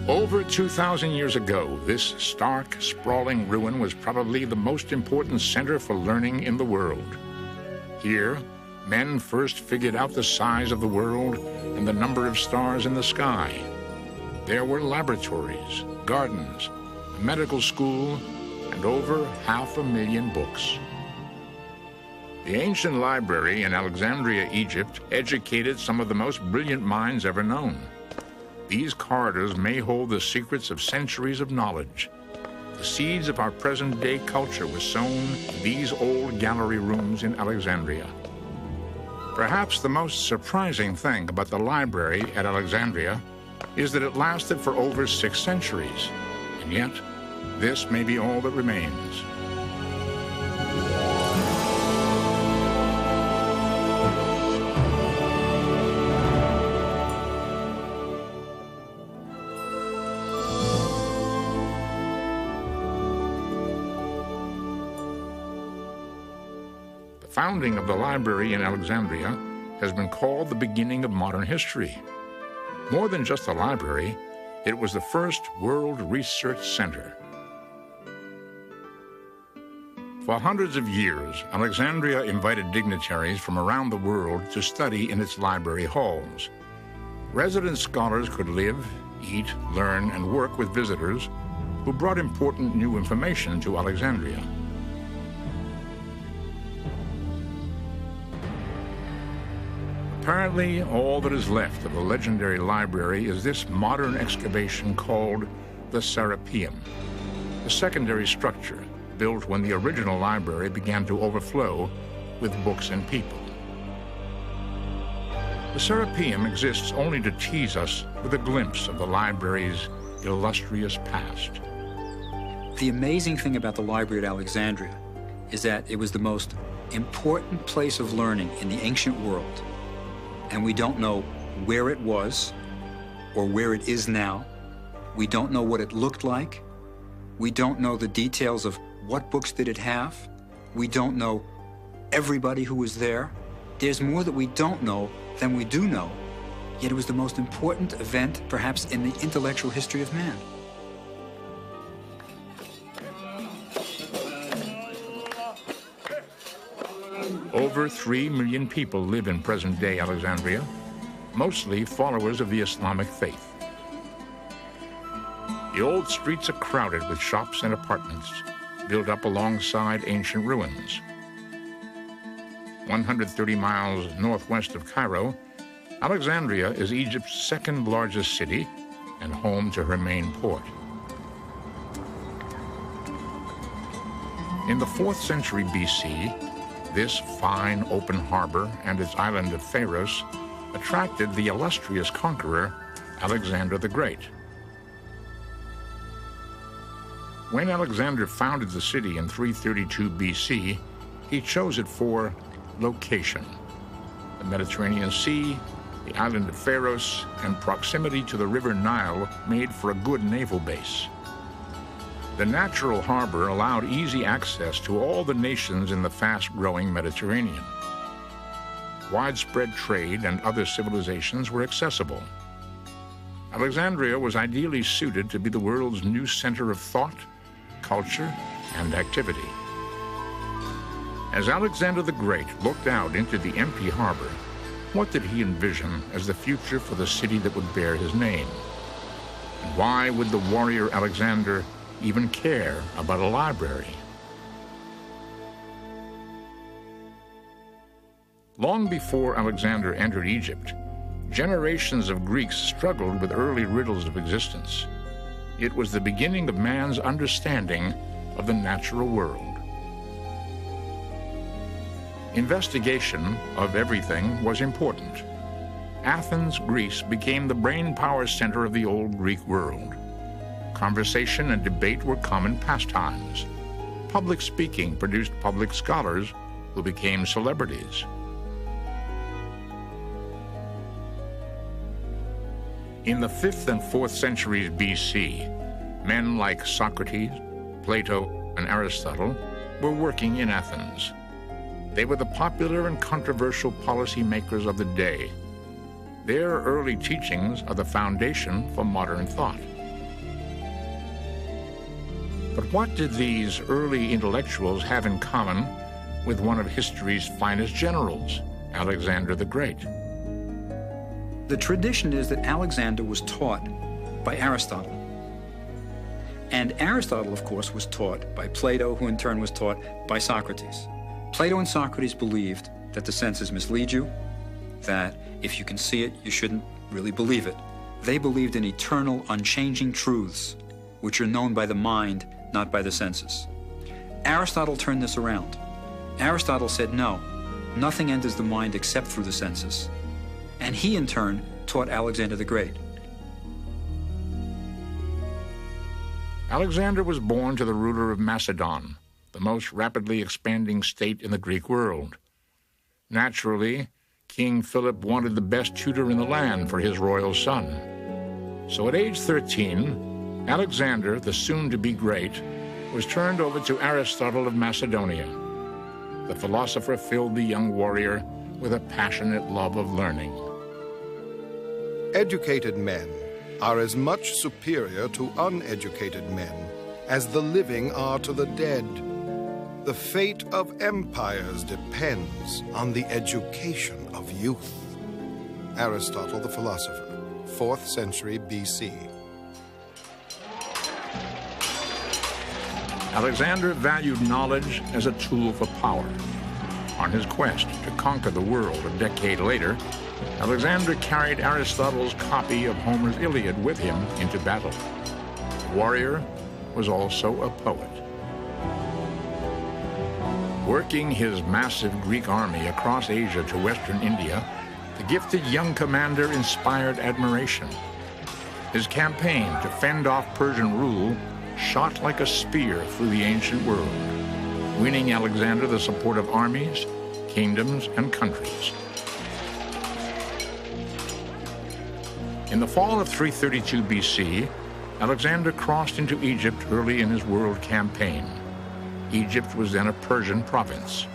Over 2,000 years ago, this stark, sprawling ruin was probably the most important center for learning in the world. Here, men first figured out the size of the world and the number of stars in the sky. There were laboratories, gardens, a medical school, and over 500,000 books. The ancient library in Alexandria, Egypt, educated some of the most brilliant minds ever known. These corridors may hold the secrets of centuries of knowledge. The seeds of our present-day culture were sown in these old gallery rooms in Alexandria. Perhaps the most surprising thing about the library at Alexandria is that it lasted for over 6 centuries, and yet this may be all that remains. The founding of the library in Alexandria has been called the beginning of modern history. More than just a library, it was the first world research center. For hundreds of years, Alexandria invited dignitaries from around the world to study in its library halls. Resident scholars could live, eat, learn, and work with visitors who brought important new information to Alexandria. Apparently, all that is left of the legendary library is this modern excavation called the Serapeum, a secondary structure built when the original library began to overflow with books and people. The Serapeum exists only to tease us with a glimpse of the library's illustrious past. The amazing thing about the library at Alexandria is that it was the most important place of learning in the ancient world. And we don't know where it was or where it is now. We don't know what it looked like. We don't know the details of what books did it have. We don't know everybody who was there. There's more that we don't know than we do know. Yet it was the most important event, perhaps, in the intellectual history of man. Over 3 million people live in present-day Alexandria, mostly followers of the Islamic faith. The old streets are crowded with shops and apartments built up alongside ancient ruins. 130 miles northwest of Cairo, Alexandria is Egypt's second largest city and home to her main port. In the 4th century BC, this fine open harbor and its island of Pharos attracted the illustrious conqueror Alexander the Great. When Alexander founded the city in 332 BC, he chose it for location. The Mediterranean Sea, the island of Pharos, and proximity to the river Nile made for a good naval base. The natural harbor allowed easy access to all the nations in the fast-growing Mediterranean. Widespread trade and other civilizations were accessible. Alexandria was ideally suited to be the world's new center of thought, culture, and activity. As Alexander the Great looked out into the empty harbor, what did he envision as the future for the city that would bear his name? And why would the warrior Alexander even care about a library? Long before Alexander entered Egypt, generations of Greeks struggled with early riddles of existence. It was the beginning of man's understanding of the natural world. Investigation of everything was important. Athens, Greece, became the brain power center of the old Greek world. Conversation and debate were common pastimes. Public speaking produced public scholars who became celebrities. In the 5th and 4th centuries BC, men like Socrates, Plato, and Aristotle were working in Athens. They were the popular and controversial policymakers of the day. Their early teachings are the foundation for modern thought. But what did these early intellectuals have in common with one of history's finest generals, Alexander the Great? The tradition is that Alexander was taught by Aristotle. And Aristotle, of course, was taught by Plato, who in turn was taught by Socrates. Plato and Socrates believed that the senses mislead you, that if you can see it, you shouldn't really believe it. They believed in eternal, unchanging truths, which are known by the mind, not by the senses. Aristotle turned this around. Aristotle said, no, nothing enters the mind except through the senses. And he, in turn, taught Alexander the Great. Alexander was born to the ruler of Macedon, the most rapidly expanding state in the Greek world. Naturally, King Philip wanted the best tutor in the land for his royal son. So at age 13, Alexander, the soon-to-be great, was turned over to Aristotle of Macedonia. The philosopher filled the young warrior with a passionate love of learning. Educated men are as much superior to uneducated men as the living are to the dead. The fate of empires depends on the education of youth. Aristotle the philosopher, 4th century BC. Alexander valued knowledge as a tool for power. On his quest to conquer the world a decade later, Alexander carried Aristotle's copy of Homer's Iliad with him into battle. The warrior was also a poet. Working his massive Greek army across Asia to western India, the gifted young commander inspired admiration. His campaign to fend off Persian rule shot like a spear through the ancient world, winning Alexander the support of armies, kingdoms, and countries. In the fall of 332 BC, Alexander crossed into Egypt early in his world campaign. Egypt was then a Persian province.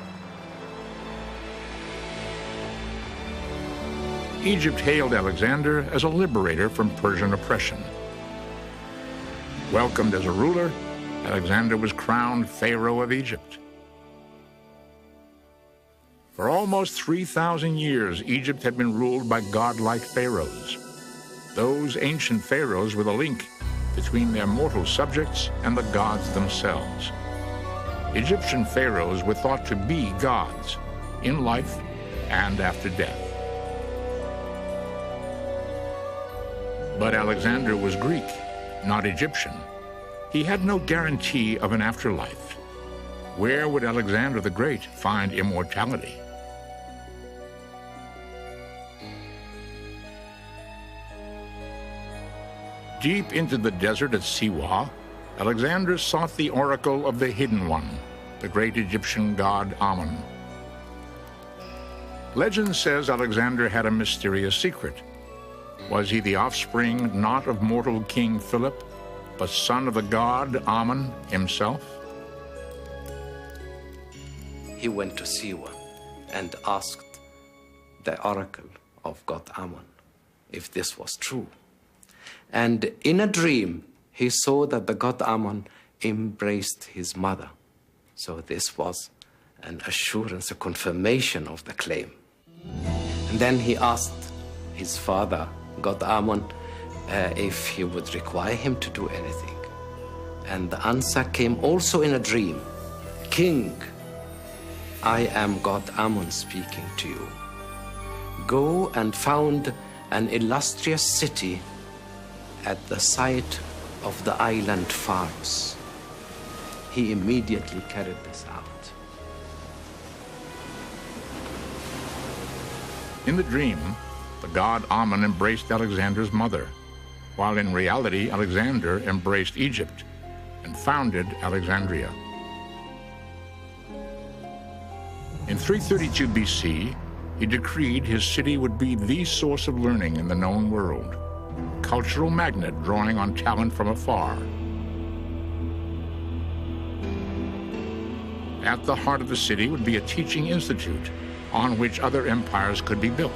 Egypt hailed Alexander as a liberator from Persian oppression. Welcomed as a ruler, Alexander was crowned Pharaoh of Egypt. For almost 3,000 years, Egypt had been ruled by godlike pharaohs. Those ancient pharaohs were the link between their mortal subjects and the gods themselves. Egyptian pharaohs were thought to be gods in life and after death. But Alexander was Greek, not Egyptian. He had no guarantee of an afterlife. Where would Alexander the Great find immortality? Deep into the desert at Siwa, Alexander sought the oracle of the Hidden One, the great Egyptian god Amun. Legend says Alexander had a mysterious secret. Was he the offspring not of mortal King Philip, but son of the god Amun himself? He went to Siwa and asked the oracle of god Amun if this was true. And in a dream, he saw that the god Amun embraced his mother. So this was an assurance, a confirmation of the claim. And then he asked his father, god Amun, if he would require him to do anything. And the answer came also in a dream. King, I am god Amun speaking to you. Go and found an illustrious city at the site of the island Pharos. He immediately carried this out. In the dream, the god Amun embraced Alexander's mother, while in reality Alexander embraced Egypt and founded Alexandria. In 332 BC, he decreed his city would be the source of learning in the known world, a cultural magnet drawing on talent from afar. At the heart of the city would be a teaching institute on which other empires could be built,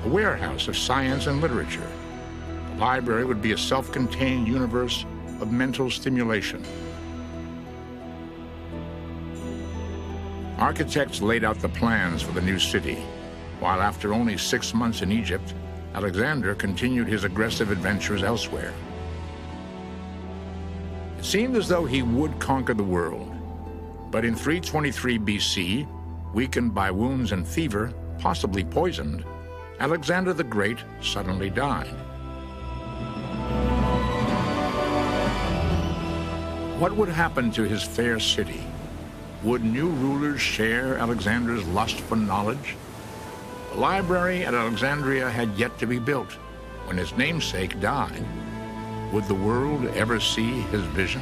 a warehouse of science and literature. The library would be a self-contained universe of mental stimulation, Architects laid out the plans for the new city, while after only 6 months in Egypt, Alexander continued his aggressive adventures elsewhere. It seemed as though he would conquer the world, but in 323 BC, weakened by wounds and fever, possibly poisoned, Alexander the Great suddenly died. What would happen to his fair city? Would new rulers share Alexander's lust for knowledge? The library at Alexandria had yet to be built when his namesake died. Would the world ever see his vision?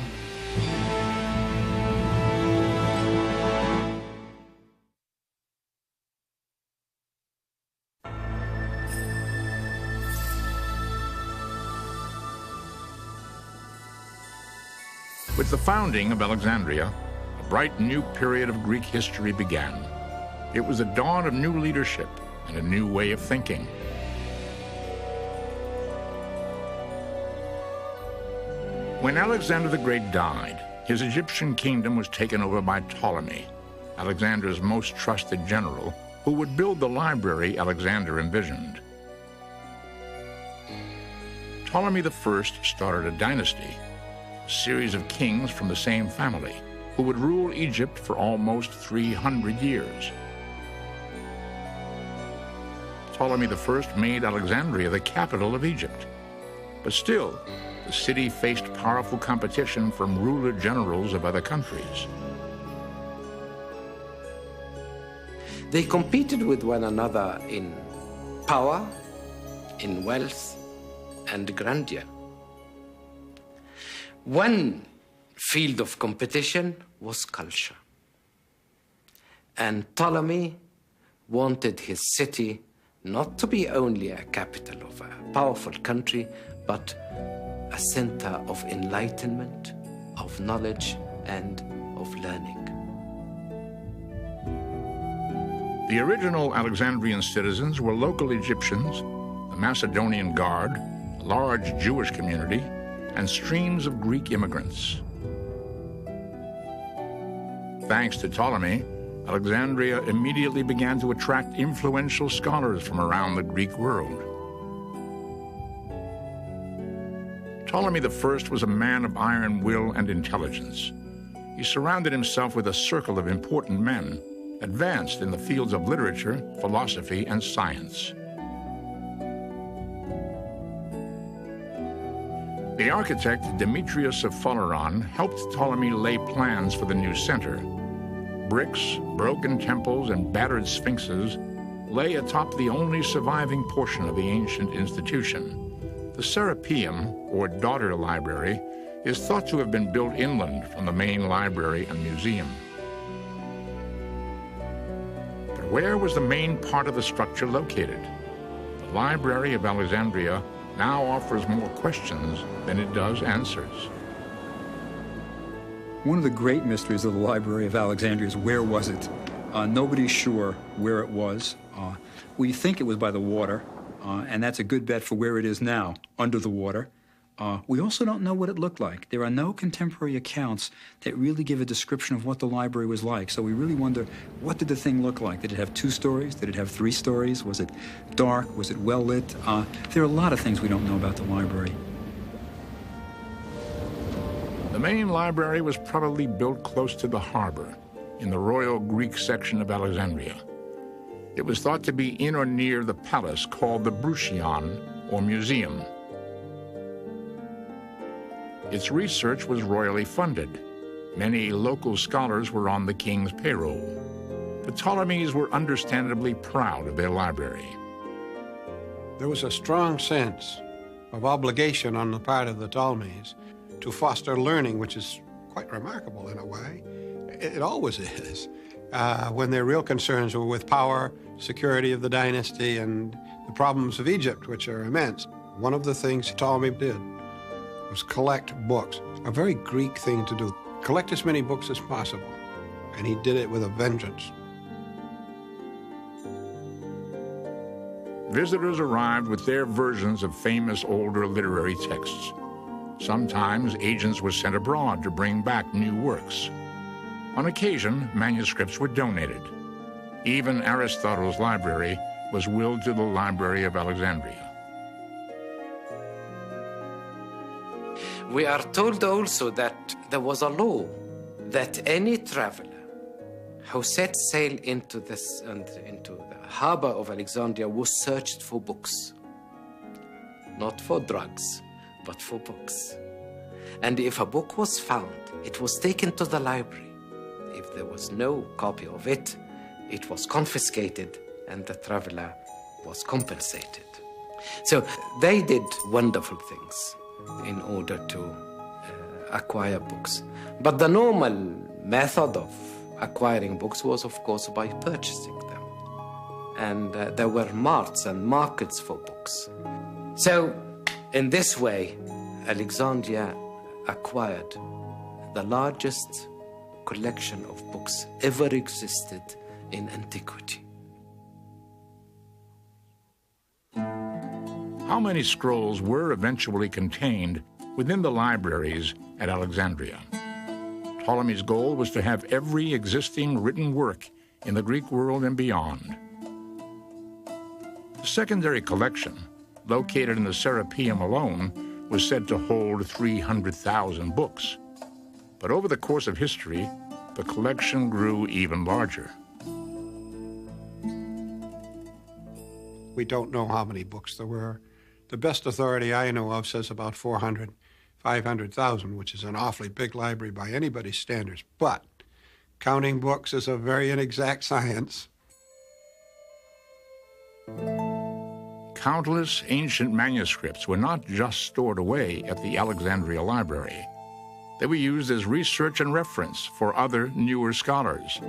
With the founding of Alexandria, a bright new period of Greek history began. It was the dawn of new leadership and a new way of thinking. When Alexander the Great died, his Egyptian kingdom was taken over by Ptolemy, Alexander's most trusted general, who would build the library Alexander envisioned. Ptolemy I started a dynasty, a series of kings from the same family, who would rule Egypt for almost 300 years. Ptolemy I made Alexandria the capital of Egypt, but still, the city faced powerful competition from ruler generals of other countries. They competed with one another in power, in wealth, and grandeur. One field of competition was culture. And Ptolemy wanted his city not to be only a capital of a powerful country, but a center of enlightenment, of knowledge, and of learning. The original Alexandrian citizens were local Egyptians, the Macedonian Guard, a large Jewish community, and streams of Greek immigrants. Thanks to Ptolemy, Alexandria immediately began to attract influential scholars from around the Greek world. Ptolemy I was a man of iron will and intelligence. He surrounded himself with a circle of important men, advanced in the fields of literature, philosophy, and science. The architect Demetrius of Phaleron helped Ptolemy lay plans for the new center. Bricks, broken temples, and battered sphinxes lay atop the only surviving portion of the ancient institution. The Serapeum, or daughter library, is thought to have been built inland from the main library and museum. But where was the main part of the structure located? The Library of Alexandria now offers more questions than it does answers. One of the great mysteries of the Library of Alexandria is where was it? Nobody's sure where it was. We think it was by the water, and that's a good bet for where it is now, under the water. We also don't know what it looked like. There are no contemporary accounts that really give a description of what the library was like. So we really wonder, what did the thing look like? Did it have 2 stories? Did it have 3 stories? Was it dark? Was it well lit? There are a lot of things we don't know about the library. The main library was probably built close to the harbor, in the royal Greek section of Alexandria. It was thought to be in or near the palace called the Bruteion, or museum. Its research was royally funded. Many local scholars were on the king's payroll. The Ptolemies were understandably proud of their library. There was a strong sense of obligation on the part of the Ptolemies to foster learning, which is quite remarkable in a way. It always is. When their real concerns were with power, security of the dynasty, and the problems of Egypt, which are immense. One of the things Ptolemy did was collect books, a very Greek thing to do. Collect as many books as possible, and he did it with a vengeance. Visitors arrived with their versions of famous older literary texts. Sometimes agents were sent abroad to bring back new works. On occasion, manuscripts were donated. Even Aristotle's library was willed to the Library of Alexandria. We are told also that there was a law that any traveler who set sail into the harbor of Alexandria was searched for books. Not for drugs, but for books. And if a book was found, it was taken to the library. If there was no copy of it, it was confiscated and the traveler was compensated. So they did wonderful things in order to acquire books. But the normal method of acquiring books was, of course, by purchasing them. And there were marts and markets for books. So, in this way, Alexandria acquired the largest collection of books ever existed in antiquity. How many scrolls were eventually contained within the libraries at Alexandria? Ptolemy's goal was to have every existing written work in the Greek world and beyond. The secondary collection, located in the Serapeum alone, was said to hold 300,000 books. But over the course of history, the collection grew even larger. We don't know how many books there were. The best authority I know of says about 500,000, which is an awfully big library by anybody's standards. But counting books is a very inexact science. Countless ancient manuscripts were not just stored away at the Alexandria Library. They were used as research and reference for other newer scholars.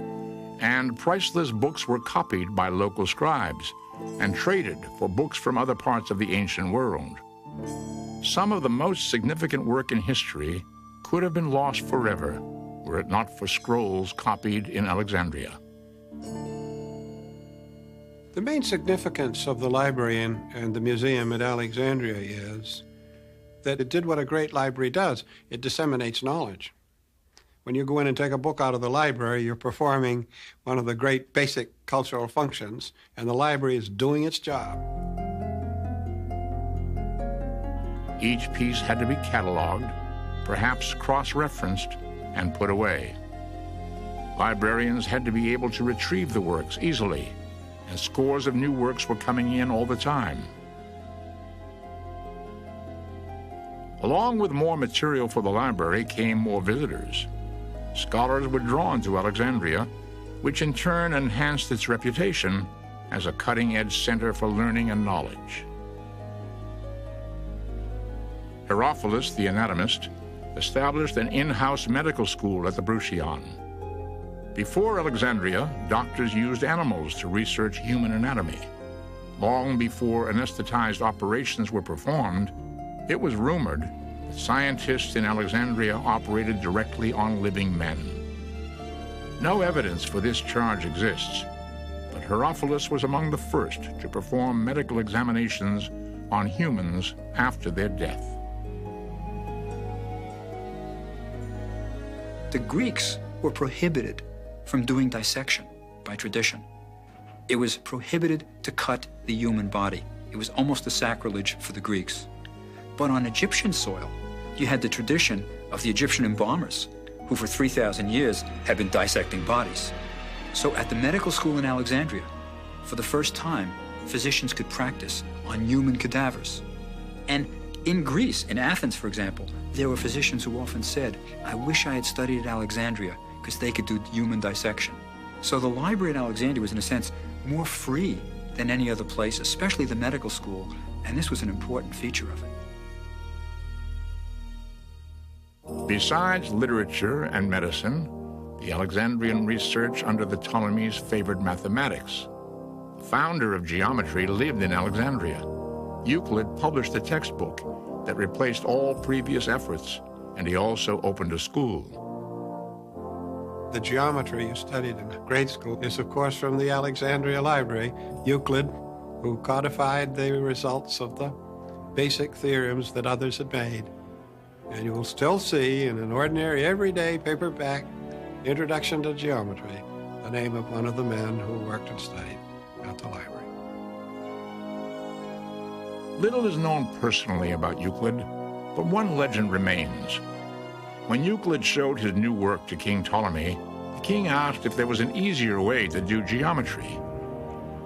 And priceless books were copied by local scribes and traded for books from other parts of the ancient world. Some of the most significant work in history could have been lost forever were it not for scrolls copied in Alexandria. The main significance of the library and the museum at Alexandria is that it did what a great library does. It disseminates knowledge. When you go in and take a book out of the library, you're performing one of the great basic cultural functions, and the library is doing its job. Each piece had to be cataloged, perhaps cross-referenced, and put away. Librarians had to be able to retrieve the works easily, and scores of new works were coming in all the time. Along with more material for the library came more visitors. Scholars were drawn to Alexandria, which in turn enhanced its reputation as a cutting-edge center for learning and knowledge. Herophilus, the anatomist, established an in-house medical school at the Bruchion. Before Alexandria, doctors used animals to research human anatomy. Long before anesthetized operations were performed, it was rumored that scientists in Alexandria operated directly on living men. No evidence for this charge exists, but Herophilus was among the first to perform medical examinations on humans after their death. The Greeks were prohibited from doing dissection by tradition. It was prohibited to cut the human body. It was almost a sacrilege for the Greeks. But on Egyptian soil, you had the tradition of the Egyptian embalmers, who for 3,000 years had been dissecting bodies. So at the medical school in Alexandria, for the first time, physicians could practice on human cadavers. And in Greece, in Athens, for example, there were physicians who often said, I wish I had studied at Alexandria because they could do human dissection. So the library at Alexandria was, in a sense, more free than any other place, especially the medical school, and this was an important feature of it. Besides literature and medicine, the Alexandrian research under the Ptolemies favored mathematics. The founder of geometry lived in Alexandria. Euclid published a textbook that replaced all previous efforts, and he also opened a school. The geometry you studied in grade school is, of course, from the Alexandria Library. Euclid, who codified the results of the basic theorems that others had made. And you will still see in an ordinary, everyday paperback Introduction to Geometry, the name of one of the men who worked and studied at the library. Little is known personally about Euclid, but one legend remains. When Euclid showed his new work to King Ptolemy, the king asked if there was an easier way to do geometry.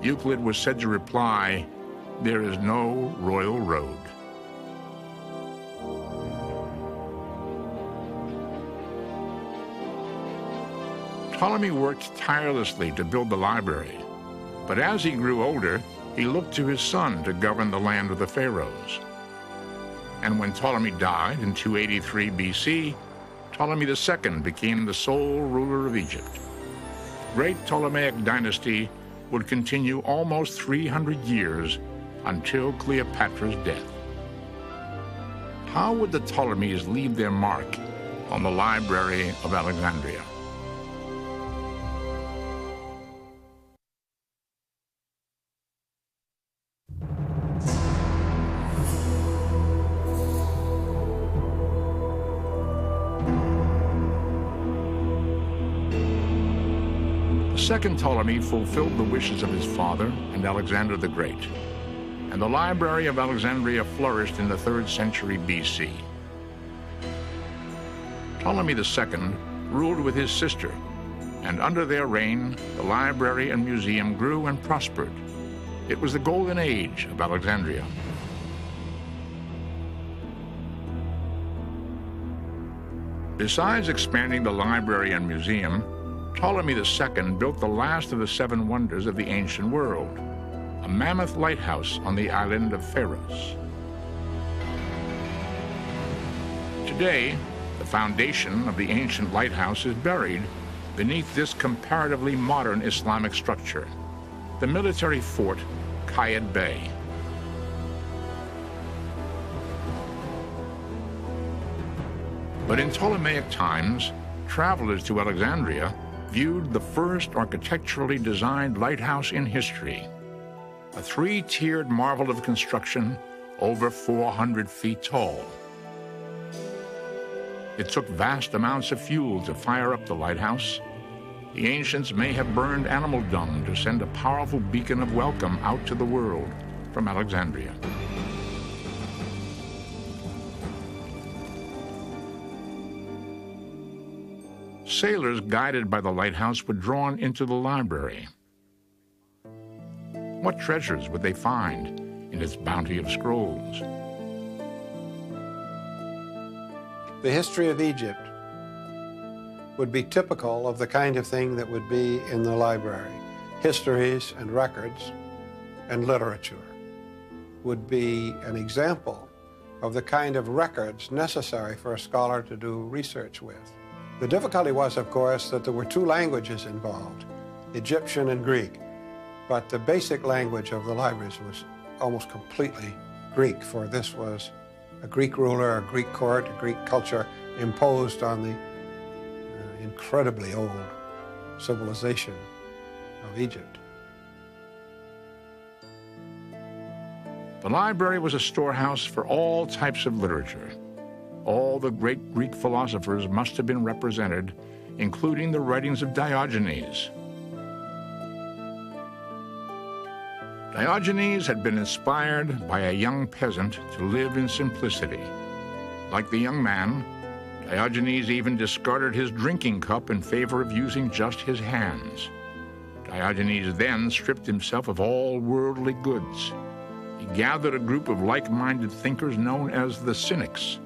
Euclid was said to reply, "There is no royal road." Ptolemy worked tirelessly to build the library, but as he grew older, he looked to his son to govern the land of the pharaohs. And when Ptolemy died in 283 BC, Ptolemy II became the sole ruler of Egypt. The great Ptolemaic dynasty would continue almost 300 years until Cleopatra's death. How would the Ptolemies leave their mark on the Library of Alexandria? The second Ptolemy fulfilled the wishes of his father and Alexander the Great, and the Library of Alexandria flourished in the 3rd century BC. Ptolemy II ruled with his sister, and under their reign, the library and museum grew and prospered. It was the golden age of Alexandria. Besides expanding the library and museum, Ptolemy II built the last of the 7 wonders of the ancient world, a mammoth lighthouse on the island of Pharos. Today, the foundation of the ancient lighthouse is buried beneath this comparatively modern Islamic structure, the military fort Qayed Bey. But in Ptolemaic times, travelers to Alexandria viewed the first architecturally designed lighthouse in history, a 3-tiered marvel of construction over 400 feet tall. It took vast amounts of fuel to fire up the lighthouse. The ancients may have burned animal dung to send a powerful beacon of welcome out to the world from Alexandria. Sailors guided by the lighthouse were drawn into the library. What treasures would they find in its bounty of scrolls? The history of Egypt would be typical of the kind of thing that would be in the library. Histories and records and literature would be an example of the kind of records necessary for a scholar to do research with. The difficulty was, of course, that there were 2 languages involved, Egyptian and Greek, but the basic language of the libraries was almost completely Greek, for this was a Greek ruler, a Greek court, a Greek culture imposed on the incredibly old civilization of Egypt. The library was a storehouse for all types of literature. All the great Greek philosophers must have been represented, including the writings of Diogenes. Diogenes had been inspired by a young peasant to live in simplicity. Like the young man, Diogenes even discarded his drinking cup in favor of using just his hands. Diogenes then stripped himself of all worldly goods. He gathered a group of like-minded thinkers known as the Cynics,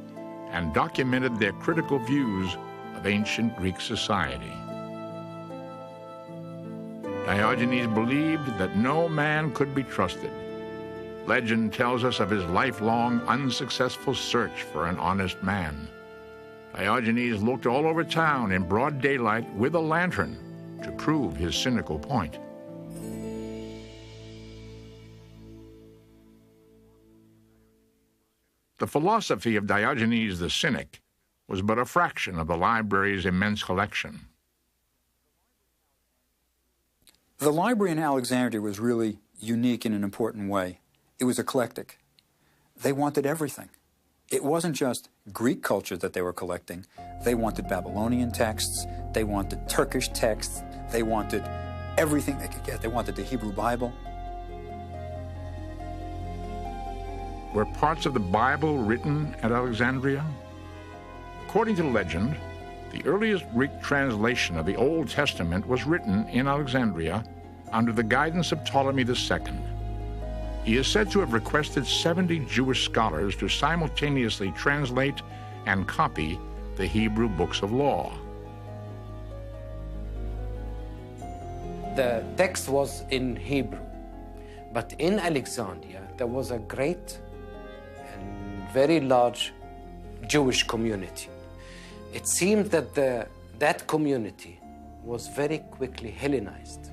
and documented their critical views of ancient Greek society. Diogenes believed that no man could be trusted. Legend tells us of his lifelong, unsuccessful search for an honest man. Diogenes looked all over town in broad daylight with a lantern to prove his cynical point. The philosophy of Diogenes the Cynic was but a fraction of the library's immense collection. The library in Alexandria was really unique in an important way. It was eclectic. They wanted everything. It wasn't just Greek culture that they were collecting. They wanted Babylonian texts, they wanted Turkish texts, they wanted everything they could get. They wanted the Hebrew Bible. Were parts of the Bible written at Alexandria? According to legend, the earliest Greek translation of the Old Testament was written in Alexandria under the guidance of Ptolemy II. He is said to have requested 70 Jewish scholars to simultaneously translate and copy the Hebrew books of law. The text was in Hebrew, but in Alexandria there was a great and very large Jewish community. It seemed that that community was very quickly Hellenized,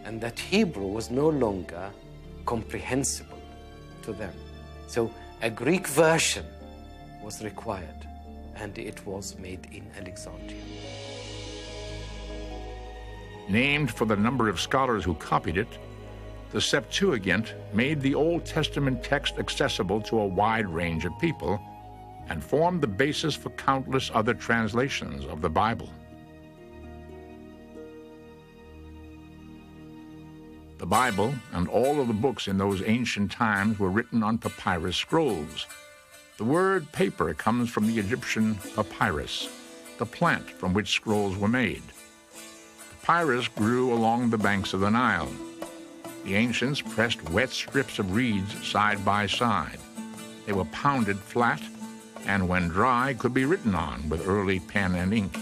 and that Hebrew was no longer comprehensible to them. So a Greek version was required, and it was made in Alexandria. Named for the number of scholars who copied it, the Septuagint made the Old Testament text accessible to a wide range of people and formed the basis for countless other translations of the Bible. The Bible and all of the books in those ancient times were written on papyrus scrolls. The word paper comes from the Egyptian papyrus, the plant from which scrolls were made. Papyrus grew along the banks of the Nile. The ancients pressed wet strips of reeds side by side. They were pounded flat, and when dry, could be written on with early pen and ink.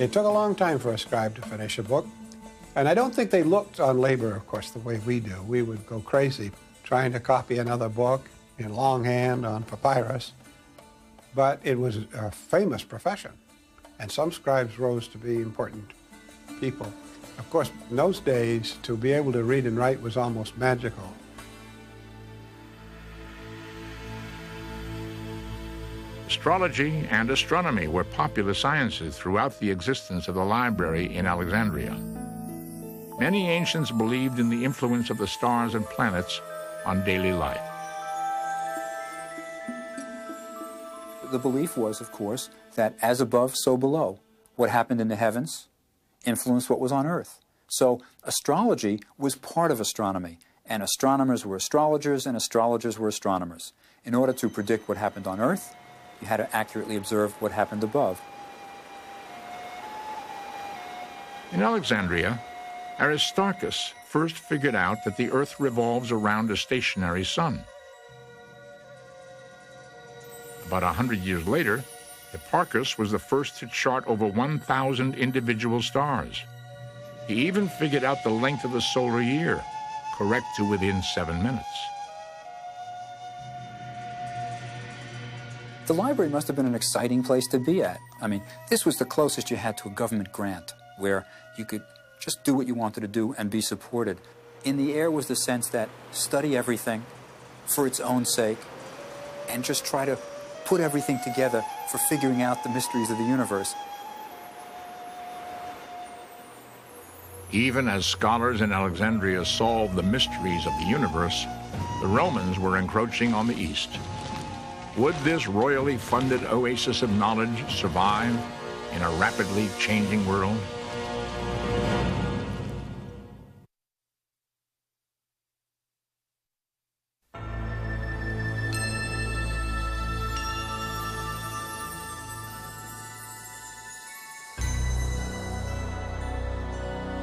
It took a long time for a scribe to finish a book, and I don't think they looked on labor, of course, the way we do. We would go crazy trying to copy another book in longhand on papyrus, but it was a famous profession, and some scribes rose to be important people. Of course, in those days, to be able to read and write was almost magical. Astrology and astronomy were popular sciences throughout the existence of the library in Alexandria. Many ancients believed in the influence of the stars and planets on daily life. The belief was, of course, that as above, so below. What happened in the heavens influenced what was on Earth. So astrology was part of astronomy, and astronomers were astrologers, and astrologers were astronomers. In order to predict what happened on Earth, you had to accurately observe what happened above. In Alexandria, Aristarchus first figured out that the Earth revolves around a stationary sun. About 100 years later, Hipparchus was the first to chart over 1,000 individual stars. He even figured out the length of the solar year, correct to within 7 minutes. The library must have been an exciting place to be at. I mean, this was the closest you had to a government grant, where you could just do what you wanted to do and be supported. In the air was the sense that study everything for its own sake and just try to put everything together for figuring out the mysteries of the universe. Even as scholars in Alexandria solved the mysteries of the universe, the Romans were encroaching on the east. Would this royally funded oasis of knowledge survive in a rapidly changing world?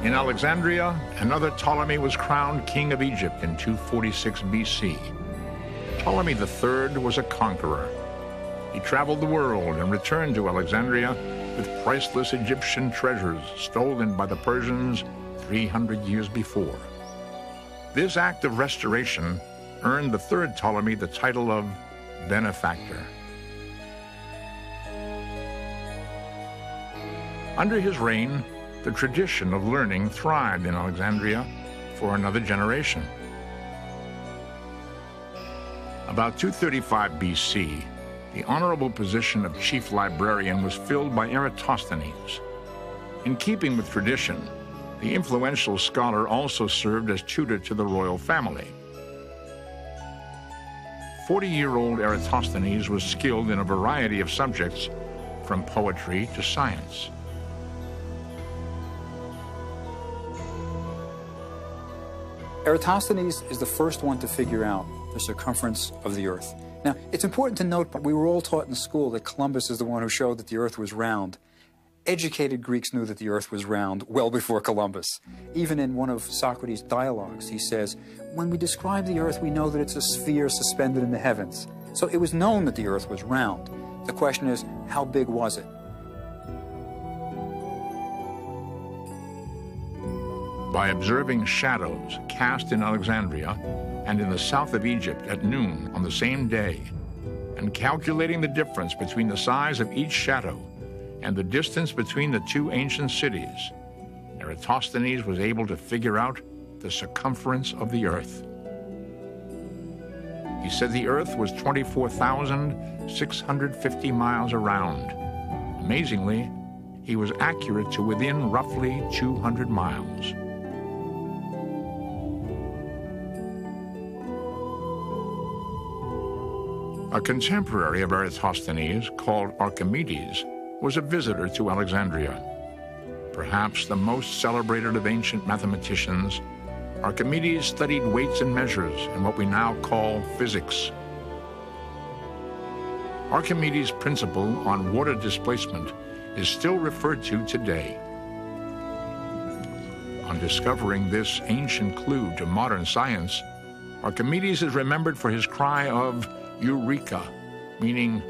In Alexandria, another Ptolemy was crowned king of Egypt in 246 BC. Ptolemy III was a conqueror. He traveled the world and returned to Alexandria with priceless Egyptian treasures stolen by the Persians 300 years before. This act of restoration earned the third Ptolemy the title of benefactor. Under his reign, the tradition of learning thrived in Alexandria for another generation. About 235 BC, the honorable position of chief librarian was filled by Eratosthenes. In keeping with tradition, The influential scholar also served as tutor to the royal family. 40-year-old Eratosthenes was skilled in a variety of subjects, from poetry to science. Eratosthenes is the first one to figure out the circumference of the Earth. Now, it's important to note, we were all taught in school that Columbus is the one who showed that the Earth was round. Educated Greeks knew that the Earth was round well before Columbus. Even in one of Socrates' dialogues, he says, when we describe the Earth, we know that it's a sphere suspended in the heavens. So it was known that the Earth was round. The question is, how big was it? By observing shadows cast in Alexandria and in the south of Egypt at noon on the same day, and calculating the difference between the size of each shadow and the distance between the two ancient cities, Eratosthenes was able to figure out the circumference of the Earth. He said the Earth was 24,650 miles around. Amazingly, he was accurate to within roughly 200 miles. A contemporary of Eratosthenes, called Archimedes, was a visitor to Alexandria. Perhaps the most celebrated of ancient mathematicians, Archimedes studied weights and measures in what we now call physics. Archimedes' principle on water displacement is still referred to today. On discovering this ancient clue to modern science, Archimedes is remembered for his cry of Eureka, meaning,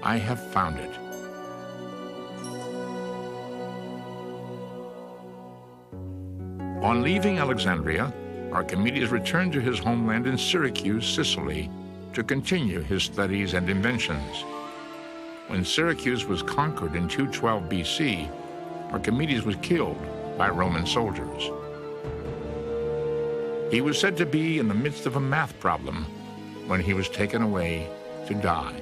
I have found it. On leaving Alexandria, Archimedes returned to his homeland in Syracuse, Sicily, to continue his studies and inventions. When Syracuse was conquered in 212 BC, Archimedes was killed by Roman soldiers. He was said to be in the midst of a math problem when he was taken away to die.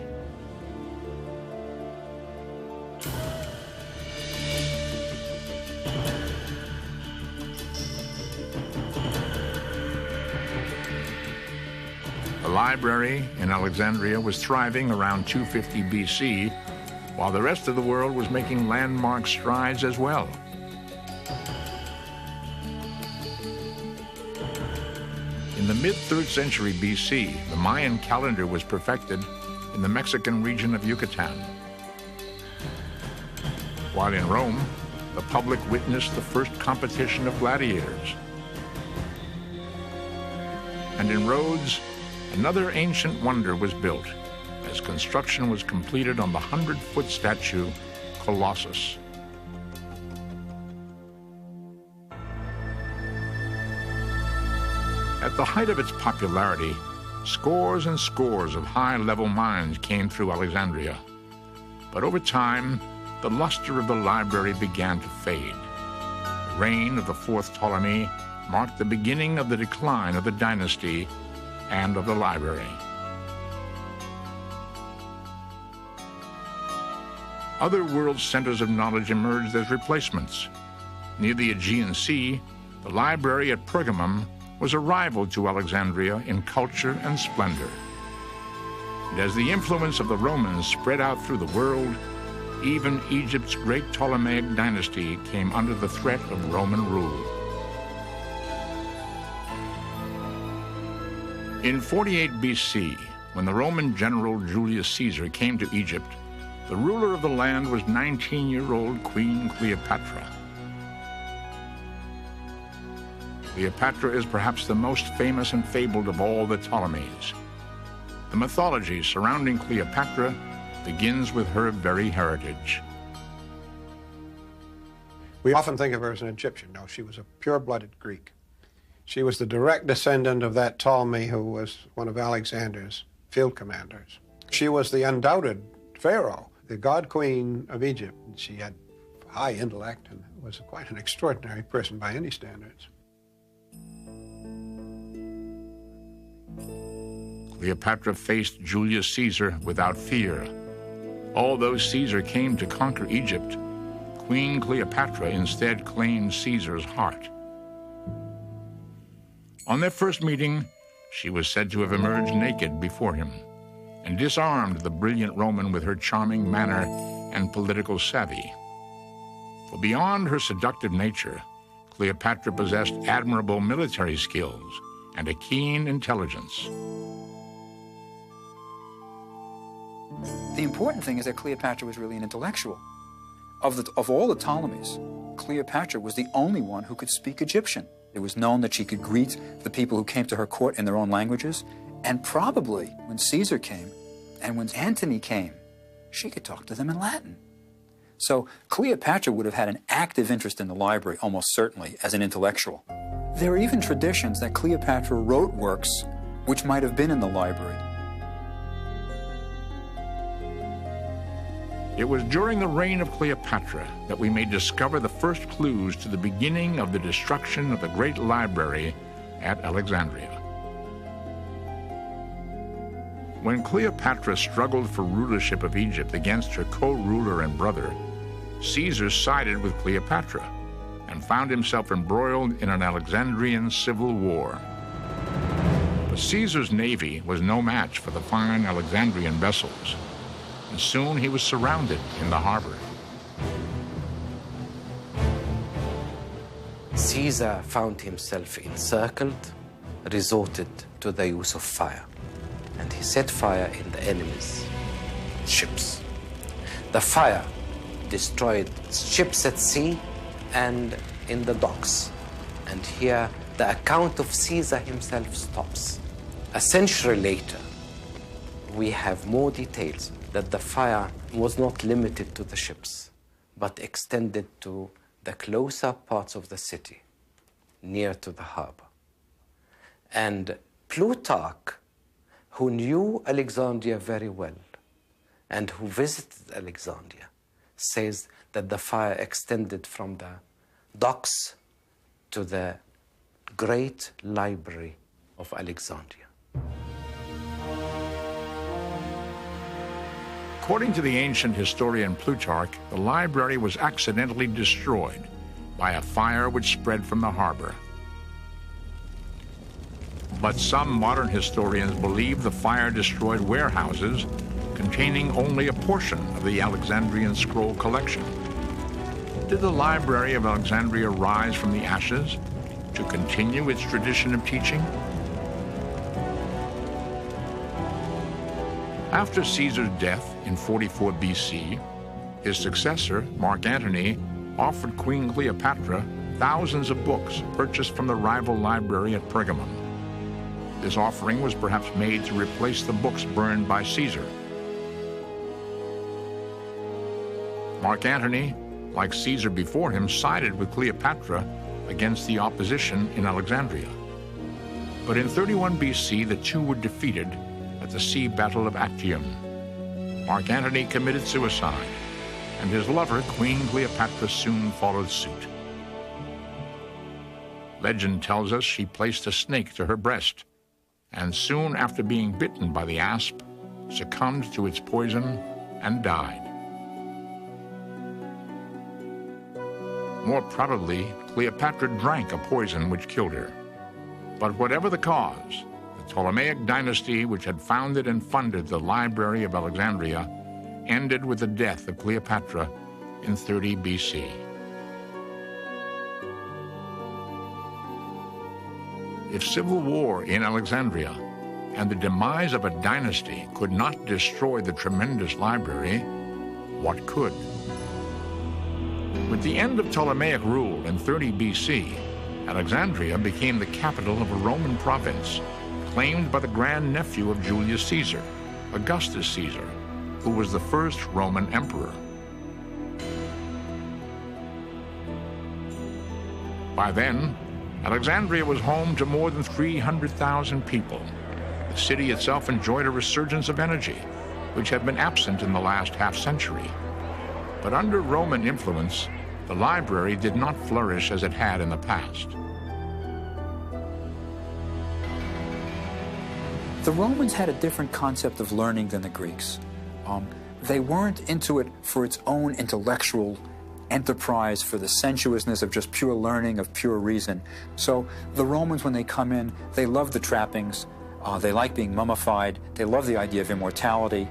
The library in Alexandria was thriving around 250 BC, while the rest of the world was making landmark strides as well. In the mid-3rd century BC, the Mayan calendar was perfected in the Mexican region of Yucatan. While in Rome, the public witnessed the first competition of gladiators. And in Rhodes, another ancient wonder was built as construction was completed on the 100-foot statue, Colossus. At the height of its popularity, scores and scores of high-level minds came through Alexandria. But over time, the luster of the library began to fade. The reign of the 4th Ptolemy marked the beginning of the decline of the dynasty and of the library. Other world centers of knowledge emerged as replacements. Near the Aegean Sea, the library at Pergamum was a rival to Alexandria in culture and splendor. And as the influence of the Romans spread out through the world, even Egypt's great Ptolemaic dynasty came under the threat of Roman rule. In 48 BC, when the Roman general Julius Caesar came to Egypt, the ruler of the land was 19-year-old Queen Cleopatra. Cleopatra is perhaps the most famous and fabled of all the Ptolemies. The mythology surrounding Cleopatra begins with her very heritage. We often think of her as an Egyptian. No, she was a pure-blooded Greek. She was the direct descendant of that Ptolemy who was one of Alexander's field commanders. She was the undoubted pharaoh, the god queen of Egypt. She had high intellect and was quite an extraordinary person by any standards. Cleopatra faced Julius Caesar without fear. Although Caesar came to conquer Egypt, Queen Cleopatra instead claimed Caesar's heart. On their first meeting, she was said to have emerged naked before him and disarmed the brilliant Roman with her charming manner and political savvy. For beyond her seductive nature, Cleopatra possessed admirable military skills and a keen intelligence. The important thing is that Cleopatra was really an intellectual. Of all the Ptolemies, Cleopatra was the only one who could speak Egyptian. It was known that she could greet the people who came to her court in their own languages, and probably when Caesar came and when Antony came, she could talk to them in Latin. So Cleopatra would have had an active interest in the library, almost certainly, as an intellectual. There are even traditions that Cleopatra wrote works which might have been in the library. It was during the reign of Cleopatra that we may discover the first clues to the beginning of the destruction of the great library at Alexandria. When Cleopatra struggled for rulership of Egypt against her co-ruler and brother, Caesar sided with Cleopatra and found himself embroiled in an Alexandrian civil war. But Caesar's navy was no match for the fine Alexandrian vessels, and soon he was surrounded in the harbor. Caesar found himself encircled, resorted to the use of fire, and he set fire in the enemy's ships. The fire destroyed ships at sea and in the docks. And here the account of Caesar himself stops. A century later, we have more details that the fire was not limited to the ships, but extended to the closer parts of the city, near to the harbor. And Plutarch, who knew Alexandria very well and who visited Alexandria, says that the fire extended from the docks to the great library of Alexandria. According to the ancient historian Plutarch, the library was accidentally destroyed by a fire which spread from the harbor. But some modern historians believe the fire destroyed warehouses containing only a portion of the Alexandrian scroll collection. Did the Library of Alexandria rise from the ashes to continue its tradition of teaching? After Caesar's death in 44 BC, his successor, Mark Antony, offered Queen Cleopatra thousands of books purchased from the rival library at Pergamum. This offering was perhaps made to replace the books burned by Caesar. Mark Antony, like Caesar before him, sided with Cleopatra against the opposition in Alexandria. But in 31 BC, the two were defeated at the sea battle of Actium. Mark Antony committed suicide, and his lover, Queen Cleopatra, soon followed suit. Legend tells us she placed a snake to her breast, and soon after being bitten by the asp, succumbed to its poison and died. More probably, Cleopatra drank a poison which killed her. But whatever the cause, the Ptolemaic dynasty, which had founded and funded the Library of Alexandria, ended with the death of Cleopatra in 30 BC. If civil war in Alexandria and the demise of a dynasty could not destroy the tremendous library, what could? With the end of Ptolemaic rule in 30 BC, Alexandria became the capital of a Roman province claimed by the grandnephew of Julius Caesar, Augustus Caesar, who was the first Roman emperor. By then, Alexandria was home to more than 300,000 people. The city itself enjoyed a resurgence of energy, which had been absent in the last half-century. But under Roman influence, the library did not flourish as it had in the past. The Romans had a different concept of learning than the Greeks. They weren't into it for its own intellectual enterprise for the sensuousness of just pure learning, of pure reason. So the Romans, when they come in, they love the trappings, they like being mummified, they love the idea of immortality,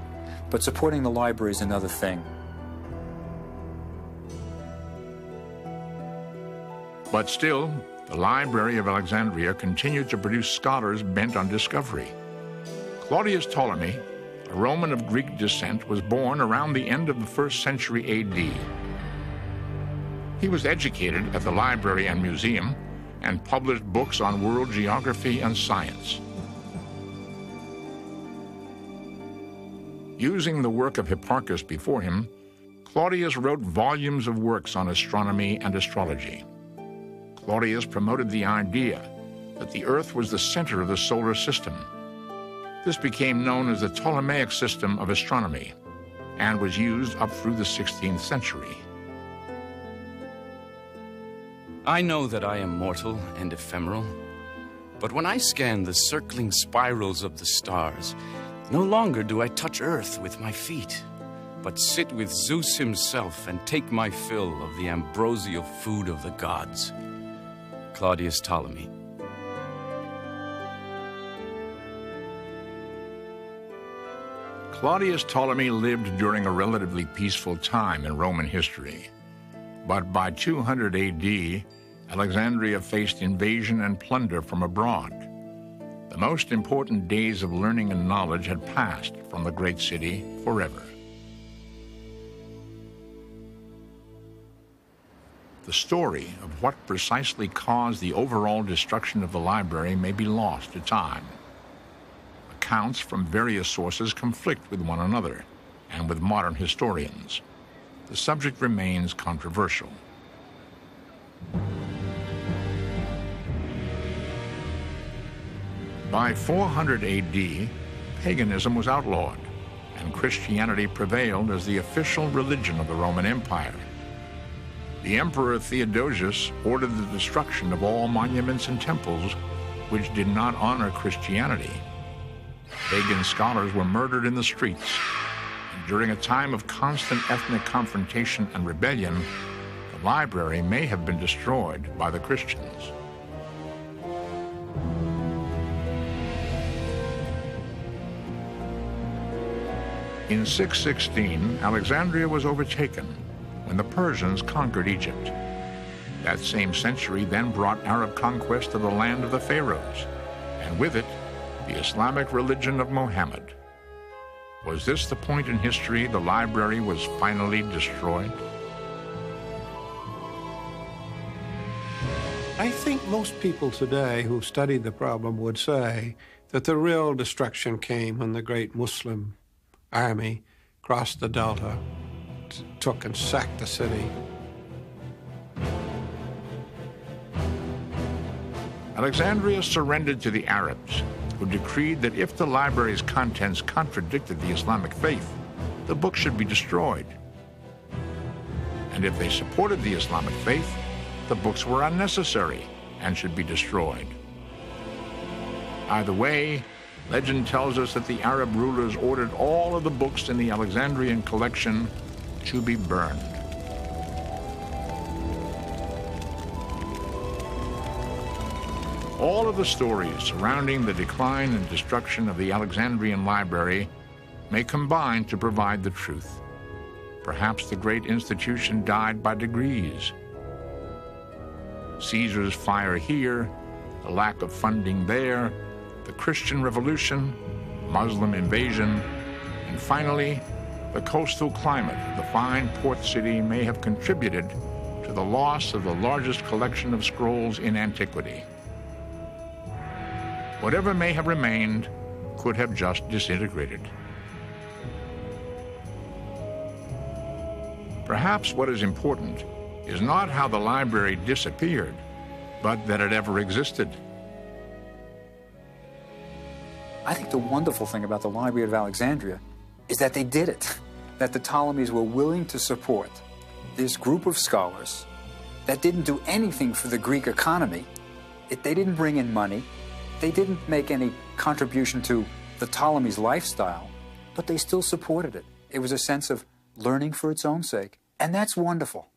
but supporting the library is another thing. But still, the Library of Alexandria continued to produce scholars bent on discovery. Claudius Ptolemy, a Roman of Greek descent, was born around the end of the 1st century AD. He was educated at the library and museum and published books on world geography and science. Using the work of Hipparchus before him, Claudius wrote volumes of works on astronomy and astrology. Claudius promoted the idea that the Earth was the center of the solar system. This became known as the Ptolemaic system of astronomy and was used up through the 16th century. I know that I am mortal and ephemeral, but when I scan the circling spirals of the stars, no longer do I touch Earth with my feet, but sit with Zeus himself and take my fill of the ambrosial food of the gods. Claudius Ptolemy. Claudius Ptolemy lived during a relatively peaceful time in Roman history. But by 200 AD, Alexandria faced invasion and plunder from abroad. The most important days of learning and knowledge had passed from the great city forever. The story of what precisely caused the overall destruction of the library may be lost to time. Accounts from various sources conflict with one another and with modern historians. The subject remains controversial. By 400 AD, paganism was outlawed, and Christianity prevailed as the official religion of the Roman Empire. The Emperor Theodosius ordered the destruction of all monuments and temples which did not honor Christianity. Pagan scholars were murdered in the streets, and during a time of constant ethnic confrontation and rebellion, the library may have been destroyed by the Christians. In 616, Alexandria was overtaken when the Persians conquered Egypt. That same century then brought Arab conquest of the land of the pharaohs, and with it, the Islamic religion of Muhammad. Was this the point in history the library was finally destroyed? I think most people today who studied the problem would say that the real destruction came when the great Muslim army crossed the Delta, took and sacked the city. Alexandria surrendered to the Arabs, who decreed that if the library's contents contradicted the Islamic faith, the book should be destroyed. And if they supported the Islamic faith, the books were unnecessary and should be destroyed. Either way, legend tells us that the Arab rulers ordered all of the books in the Alexandrian collection to be burned. All of the stories surrounding the decline and destruction of the Alexandrian library may combine to provide the truth. Perhaps the great institution died by degrees. Caesar's fire here, the lack of funding there, the Christian Revolution, Muslim invasion, and finally, the coastal climate of the fine port city may have contributed to the loss of the largest collection of scrolls in antiquity. Whatever may have remained could have just disintegrated. Perhaps what is important is not how the library disappeared, but that it ever existed. I think the wonderful thing about the Library of Alexandria is that they did it, that the Ptolemies were willing to support this group of scholars that didn't do anything for the Greek economy. They didn't bring in money. They didn't make any contribution to the Ptolemies' lifestyle, but they still supported it. It was a sense of learning for its own sake, and that's wonderful.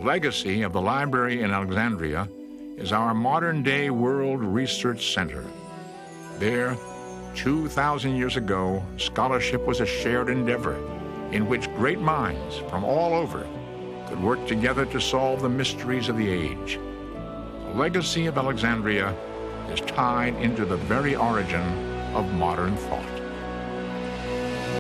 legacy of the library in Alexandria is our modern-day World Research Center. There, 2,000 years ago, scholarship was a shared endeavor in which great minds from all over could work together to solve the mysteries of the age. The legacy of Alexandria is tied into the very origin of modern thought.